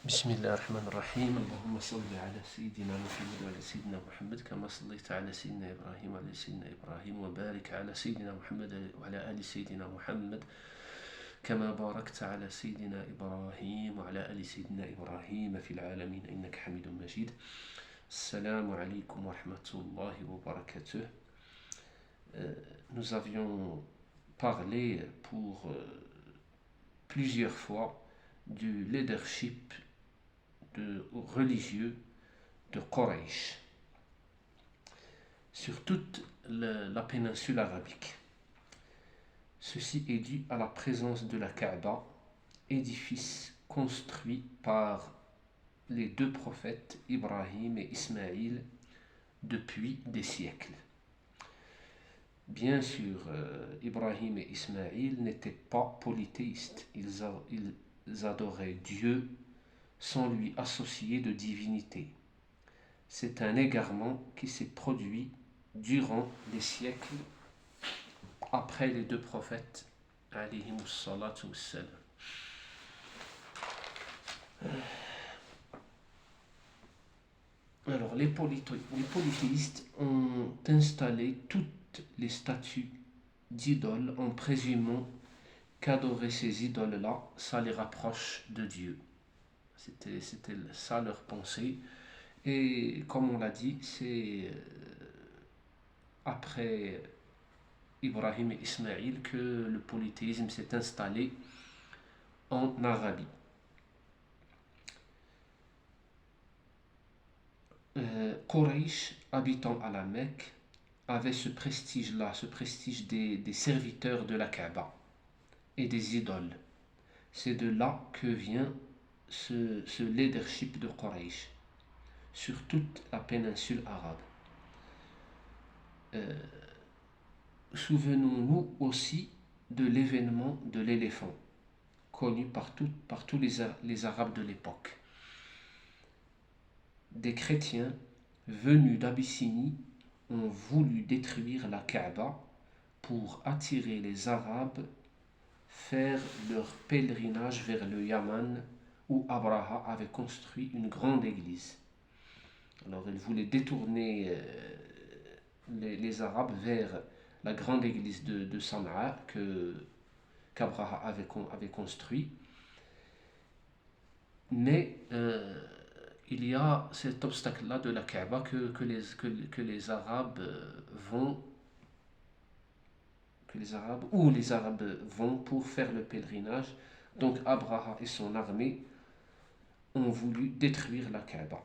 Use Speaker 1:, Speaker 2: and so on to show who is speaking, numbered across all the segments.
Speaker 1: بسم الله الرحمن الرحيم اللهم صل على سيدنا محمد وعلى سيدنا محمد كما صليت على سيدنا إبراهيم وعلى سيدنا إبراهيم وبارك على سيدنا محمد وعلى آل سيدنا محمد كما باركت على سيدنا إبراهيم وعلى آل سيدنا إبراهيم في العالمين إنك حميد مجيد. السلام عليكم ورحمة الله وبركاته. Nous avions parlé pour plusieurs fois du leadership religieux de Quraysh sur toute la péninsule arabique. Ceci est dû à la présence de la Kaaba, édifice construit par les deux prophètes Ibrahim et Ismaïl depuis des siècles. Bien sûr, Ibrahim et Ismaïl n'étaient pas polythéistes, ils adoraient Dieu sans lui associer de divinité. C'est un égarement qui s'est produit durant les siècles après les deux prophètes alayhimus salatu wassalam. Alors les polythéistes ont installé toutes les statues d'idoles en présumant qu'adorer ces idoles-là, ça les rapproche de Dieu. C'était ça leur pensée. Et comme on l'a dit, c'est après Ibrahim et Ismaïl que le polythéisme s'est installé en Arabie. Quraysh, habitant à la Mecque, avait ce prestige-là, ce prestige des serviteurs de la Kaaba et des idoles. C'est de là que vient ce leadership de Quraysh sur toute la péninsule arabe. Souvenons-nous aussi de l'événement de l'éléphant, connu par tous les Arabes de l'époque. Des chrétiens venus d'Abyssinie ont voulu détruire la Kaaba pour attirer les Arabes faire leur pèlerinage vers le Yaman où Abraha avait construit une grande église. Alors ils voulaient détourner les Arabes vers la grande église de Sana'a qu'Abraha avait construit. Mais il y a cet obstacle-là de la Kaaba que les Arabes vont pour faire le pèlerinage. Donc Abraha et son armée ont voulu détruire la Kaaba.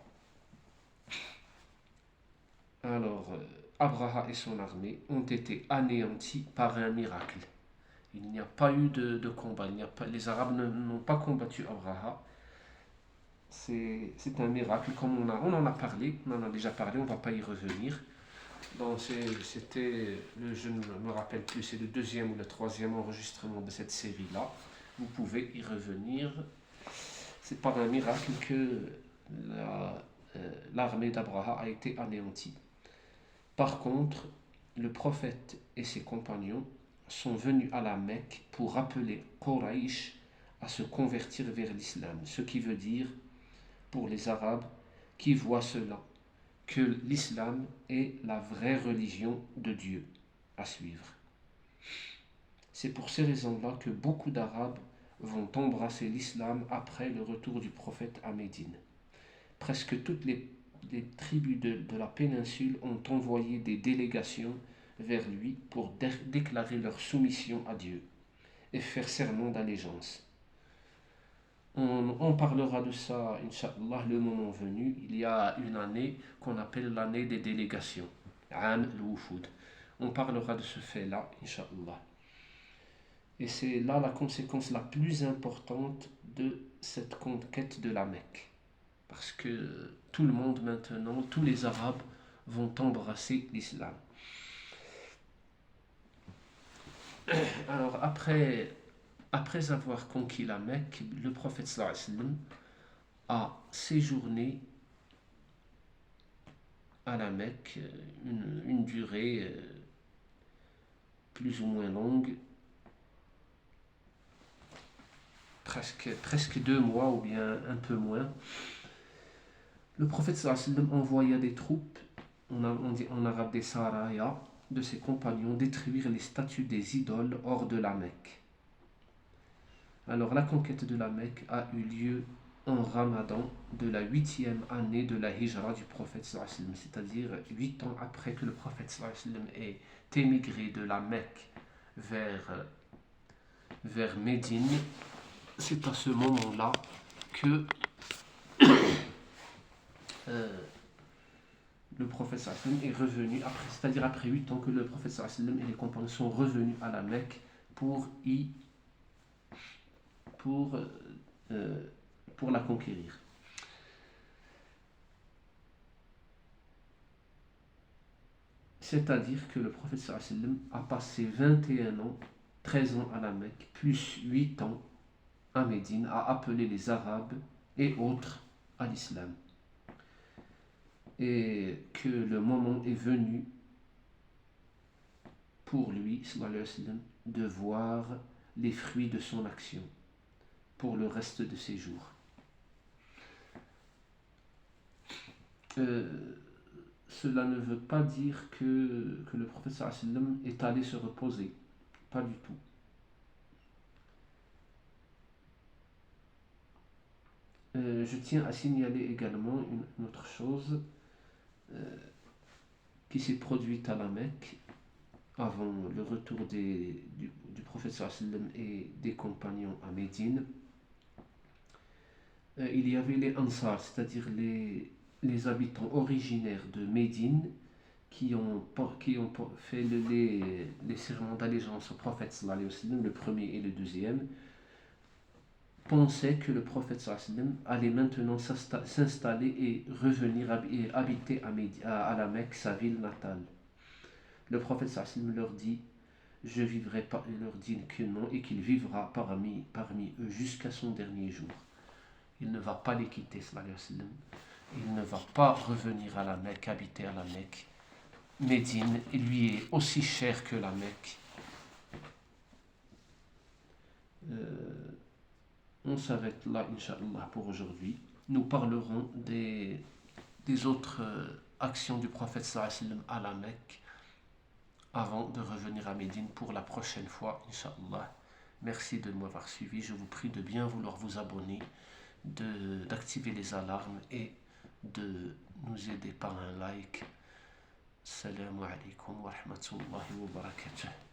Speaker 1: Alors Abraha et son armée ont été anéantis par un miracle. Il n'y a pas eu de combat. Les Arabes n'ont pas combattu Abraha. C'est un miracle, comme on en a parlé, on en a déjà parlé, on ne va pas y revenir. Donc c'était, je ne me rappelle plus, c'est le deuxième ou le troisième enregistrement de cette série-là. Vous pouvez y revenir. C'est par un miracle que l'armée d'Abraha a été anéantie. Par contre, le prophète et ses compagnons sont venus à la Mecque pour rappeler Quraysh à se convertir vers l'islam, ce qui veut dire pour les Arabes qui voient cela, que l'islam est la vraie religion de Dieu à suivre. C'est pour ces raisons-là que beaucoup d'Arabes vont embrasser l'islam après le retour du prophète à Médine. Presque toutes les tribus de la péninsule ont envoyé des délégations vers lui pour déclarer leur soumission à Dieu et faire serment d'allégeance. On parlera de ça, Inch'Allah, le moment venu. Il y a une année qu'on appelle l'année des délégations, Am al-Wufud. On parlera de ce fait-là, Inch'Allah. Et c'est là la conséquence la plus importante de cette conquête de la Mecque. Parce que tout le monde maintenant, tous les Arabes vont embrasser l'islam. Alors après avoir conquis la Mecque, le prophète sallallahu alayhi wa sallam a séjourné à la Mecque une durée plus ou moins longue. presque 2 mois ou bien un peu moins, le prophète sallallahu alayhi wa sallam envoya des troupes, on dit en arabe des saraya, de ses compagnons, détruire les statues des idoles hors de la Mecque. Alors la conquête de la Mecque a eu lieu en Ramadan de la 8e année de la Hijra du prophète sallallahu alayhi wa sallam, c'est-à-dire 8 ans après que le prophète sallallahu alayhi wa sallam ait émigré de la Mecque vers Médine. C'est à ce moment-là que le prophète sallallahu alayhi wa sallam est revenu, c'est-à-dire après 8 ans que le prophète sallallahu alayhi wa sallam et les compagnons sont revenus à la Mecque pour la conquérir. C'est-à-dire que le prophète sallallahu alayhi wa sallam a passé 21 ans, 13 ans à la Mecque, plus 8 ans à Médine, à appeler les Arabes et autres à l'islam. Et que le moment est venu pour lui, sallallahu alayhi wa sallam, de voir les fruits de son action pour le reste de ses jours. Cela ne veut pas dire que le prophète sallallahu alayhi wa sallam est allé se reposer. Pas du tout. Je tiens à signaler également une autre chose qui s'est produite à la Mecque avant le retour du prophète sallallahu alayhi wa sallam et des compagnons à Médine. Il y avait les Ansar, c'est-à-dire les habitants originaires de Médine qui ont fait les serments d'allégeance au prophète sallallahu alayhi wa sallam, le premier et le deuxième, pensaient que le prophète sallallahu alayhi wa sallam allait maintenant s'installer et revenir et habiter à la Mecque, sa ville natale. Le prophète sallallahu alayhi wa sallam leur dit: je vivrai pas, il leur dit que non et qu'il vivra parmi eux jusqu'à son dernier jour. Il ne va pas les quitter, sallallahu alayhi wa sallam. Il ne va pas revenir à la Mecque, habiter à la Mecque. Médine lui est aussi cher que la Mecque. On s'arrête là, Inch'Allah, pour aujourd'hui. Nous parlerons des autres actions du prophète sallallahu alayhi wa sallam à la Mecque avant de revenir à Médine pour la prochaine fois, Inch'Allah. Merci de m'avoir suivi. Je vous prie de bien vouloir vous abonner, d'activer les alarmes et de nous aider par un like. Assalamu alaikum wa rahmatullahi wa barakatuh.